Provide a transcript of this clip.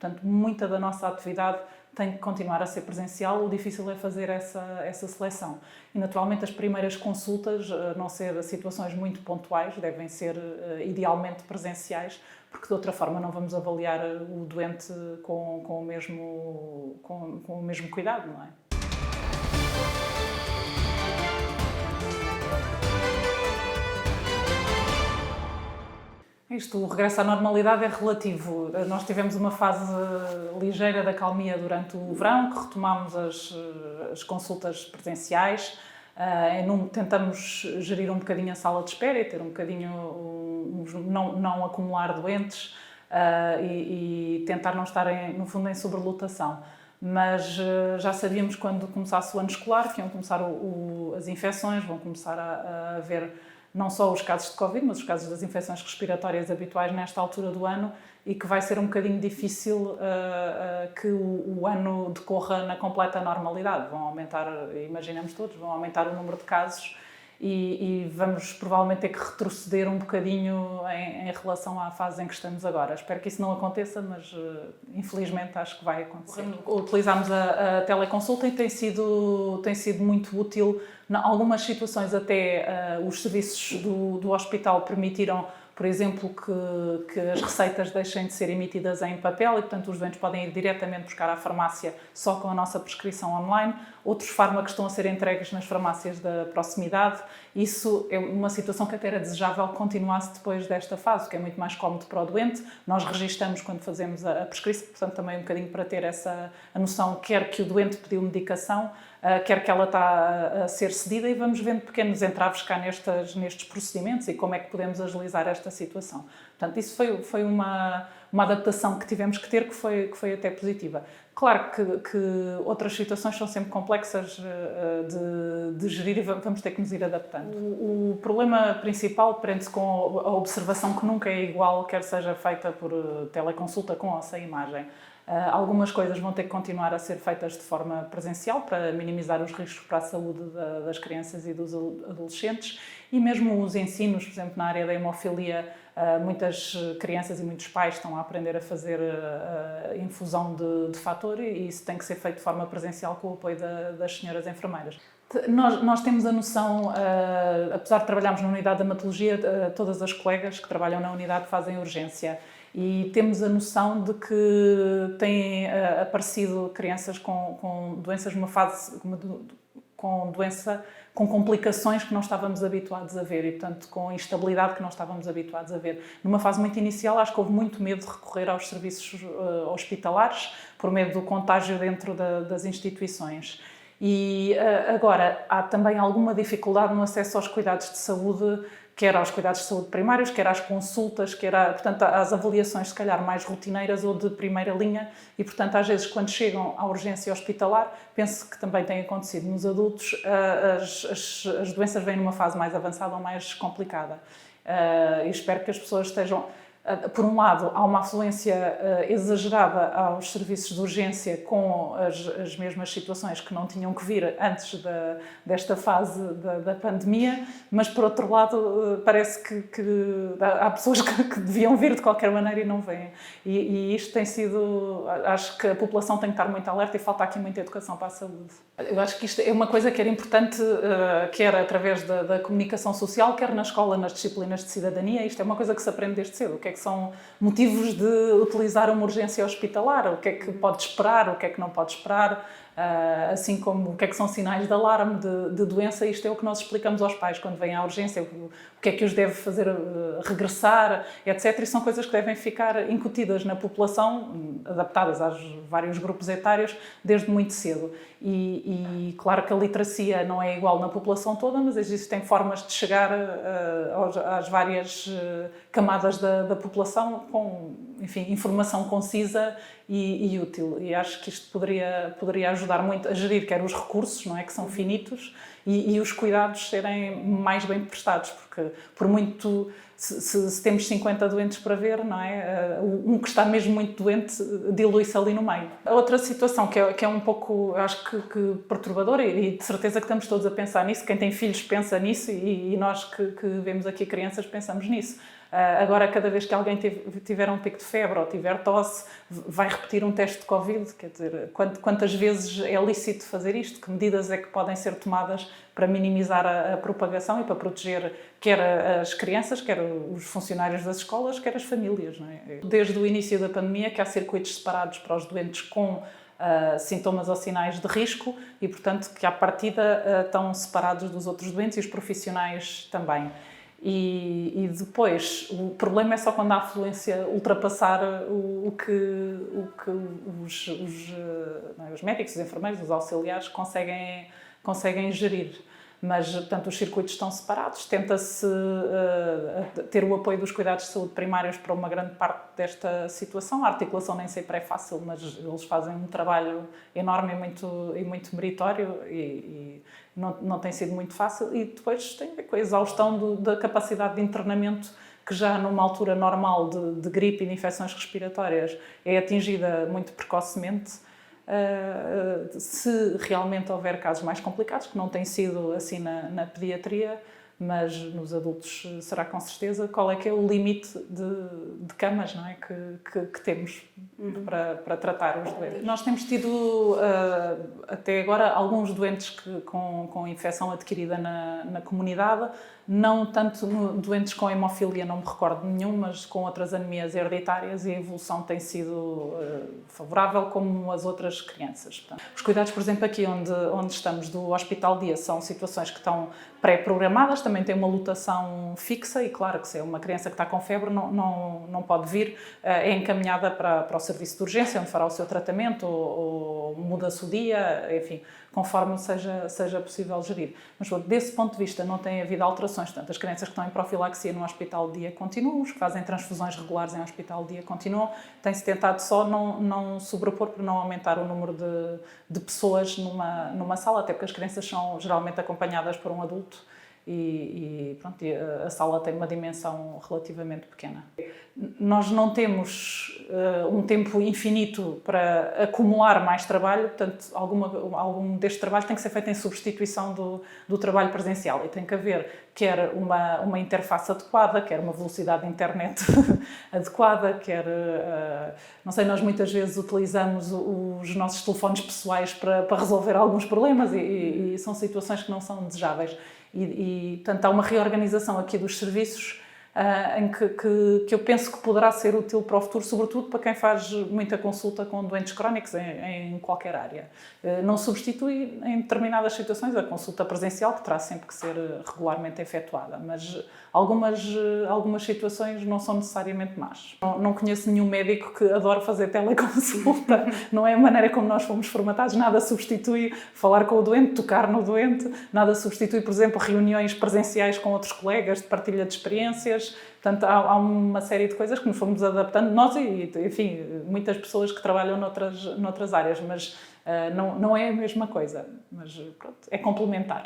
Portanto, muita da nossa atividade tem que continuar a ser presencial, o difícil é fazer essa seleção. E, naturalmente, as primeiras consultas, a não ser situações muito pontuais, devem ser idealmente presenciais, porque de outra forma não vamos avaliar o doente com o mesmo cuidado, não é? O regresso à normalidade é relativo. Nós tivemos uma fase ligeira de acalmia durante o verão, que retomámos as consultas presenciais. Tentamos gerir um bocadinho a sala de espera e ter um bocadinho, não acumular doentes e tentar não estar, no fundo, em sobrelotação. Mas já sabíamos quando começasse o ano escolar que iam começar as infecções, vão começar a haver não só os casos de Covid, mas os casos das infecções respiratórias habituais nesta altura do ano e que vai ser um bocadinho difícil que o ano decorra na completa normalidade. Vão aumentar, imaginamos todos, vão aumentar o número de casos e vamos provavelmente ter que retroceder um bocadinho em relação à fase em que estamos agora. Espero que isso não aconteça, mas infelizmente acho que vai acontecer. Utilizamos a teleconsulta e tem sido muito útil. Em algumas situações até os serviços do hospital permitiram, por exemplo, que as receitas deixem de ser emitidas em papel e, portanto, os doentes podem ir diretamente buscar à farmácia só com a nossa prescrição online. Outros fármacos estão a ser entregues nas farmácias da proximidade. Isso é uma situação que até era desejável que continuasse depois desta fase, que é muito mais cómodo para o doente. Nós registamos quando fazemos a prescrição, portanto, também um bocadinho para ter a noção, quer que o doente pediu medicação, quer que ela está a ser cedida, e vamos vendo pequenos entraves cá nestes procedimentos e como é que podemos agilizar esta situação. Portanto, isso foi uma adaptação que tivemos que ter, que foi até positiva. Claro que outras situações são sempre complexas de gerir e vamos ter que nos ir adaptando. O problema principal prende-se com a observação que nunca é igual, quer seja feita por teleconsulta com ou sem imagem. Algumas coisas vão ter que continuar a ser feitas de forma presencial para minimizar os riscos para a saúde das crianças e dos adolescentes, e mesmo os ensinos, por exemplo, na área da hemofilia, muitas crianças e muitos pais estão a aprender a fazer a infusão de fator e isso tem que ser feito de forma presencial com o apoio das senhoras enfermeiras. Nós temos a noção, apesar de trabalharmos na unidade de hematologia, todas as colegas que trabalham na unidade fazem urgência. E temos a noção de que têm aparecido crianças com doenças numa fase, com complicações que não estávamos habituados a ver e, portanto, com instabilidade que não estávamos habituados a ver. Numa fase muito inicial, acho que houve muito medo de recorrer aos serviços hospitalares, por medo do contágio dentro das instituições. E agora há também alguma dificuldade no acesso aos cuidados de saúde, quer aos cuidados de saúde primários, quer às consultas, portanto, às avaliações, se calhar, mais rotineiras ou de primeira linha e, portanto, às vezes, quando chegam à urgência hospitalar, penso que também tem acontecido nos adultos, as doenças vêm numa fase mais avançada ou mais complicada. E espero que as pessoas estejam... Por um lado, há uma afluência exagerada aos serviços de urgência com as mesmas situações que não tinham que vir antes desta fase da pandemia, mas, por outro lado, parece que há pessoas que deviam vir de qualquer maneira e não vêm. E isto tem sido... Acho que a população tem que estar muito alerta e falta aqui muita educação para a saúde. Eu acho que isto é uma coisa que era importante, quer através da comunicação social, quer na escola, nas disciplinas de cidadania. Isto é uma coisa que se aprende desde cedo. O que é que são motivos de utilizar uma urgência hospitalar? O que é que pode esperar? O que é que não pode esperar? Assim como o que é que são sinais de alarme de doença. Isto é o que nós explicamos aos pais quando vêm à urgência, o que é que os deve fazer regressar, etc. E são coisas que devem ficar incutidas na população, adaptadas aos vários grupos etários, desde muito cedo. E claro que a literacia não é igual na população toda, mas existem formas de chegar às várias camadas da população com, enfim, informação concisa e útil. E acho que isto poderia ajudar muito a gerir quer os recursos, não é, que são finitos, e os cuidados serem mais bem prestados, porque por muito... Se temos 50 doentes para ver, não é? Um que está mesmo muito doente dilui-se ali no meio. A outra situação que é um pouco, acho que perturbadora, e de certeza que estamos todos a pensar nisso, quem tem filhos pensa nisso e nós que vemos aqui crianças pensamos nisso. Agora, cada vez que alguém tiver um pico de febre ou tiver tosse, vai repetir um teste de Covid. Quer dizer, quantas vezes é lícito fazer isto? Que medidas é que podem ser tomadas para minimizar a propagação e para proteger quer as crianças, quer os funcionários das escolas, quer as famílias, não é? Desde o início da pandemia que há circuitos separados para os doentes com sintomas ou sinais de risco e, portanto, que à partida estão separados dos outros doentes e os profissionais também. E depois, o problema é só quando a afluência ultrapassar o que os médicos, os enfermeiros, os auxiliares conseguem gerir. Mas, portanto, os circuitos estão separados, tenta-se ter o apoio dos cuidados de saúde primários para uma grande parte desta situação. A articulação nem sempre é fácil, mas eles fazem um trabalho enorme e muito meritório e não tem sido muito fácil. E depois tem a ver com a exaustão da capacidade de internamento, que já numa altura normal de gripe e de infecções respiratórias é atingida muito precocemente. Se realmente houver casos mais complicados, que não tem sido assim na pediatria, mas nos adultos será com certeza, qual é que é o limite de camas, não é? que temos para tratar os doentes. Nós temos tido até agora alguns doentes com infecção adquirida na comunidade, não tanto doentes com hemofilia, não me recordo de nenhum, mas com outras anemias hereditárias, e a evolução tem sido favorável, como as outras crianças. Portanto, os cuidados, por exemplo, aqui onde estamos do hospital-dia, são situações que estão pré-programadas, também tem uma lotação fixa e, claro, que se é uma criança que está com febre não pode vir, é encaminhada para o serviço de urgência, onde fará o seu tratamento ou muda-se o dia, enfim, conforme seja possível gerir. Mas, desse ponto de vista, não tem havido alterações. Portanto, as crianças que estão em profilaxia no hospital de dia continuam, os que fazem transfusões regulares em hospital de dia continuam. Tem-se tentado só não sobrepor para não aumentar o número de pessoas numa sala, até porque as crianças são geralmente acompanhadas por um adulto e a sala tem uma dimensão relativamente pequena. Nós não temos um tempo infinito para acumular mais trabalho, portanto, algum deste trabalho tem que ser feito em substituição do trabalho presencial, e tem que haver quer uma interface adequada, quer uma velocidade de internet adequada, quer, não sei, nós muitas vezes utilizamos os nossos telefones pessoais para resolver alguns problemas e são situações que não são desejáveis. Portanto, há uma reorganização aqui dos serviços em que eu penso que poderá ser útil para o futuro, sobretudo para quem faz muita consulta com doentes crónicos em qualquer área. Não substitui em determinadas situações a consulta presencial, que terá sempre que ser regularmente efetuada, mas algumas situações não são necessariamente más. Não conheço nenhum médico que adore fazer teleconsulta, não é a maneira como nós fomos formatados, nada substitui falar com o doente, tocar no doente, nada substitui, por exemplo, reuniões presenciais com outros colegas de partilha de experiências. Portanto, há uma série de coisas que nos fomos adaptando, nós e, enfim, muitas pessoas que trabalham noutras áreas, mas não é a mesma coisa, mas pronto, é complementar.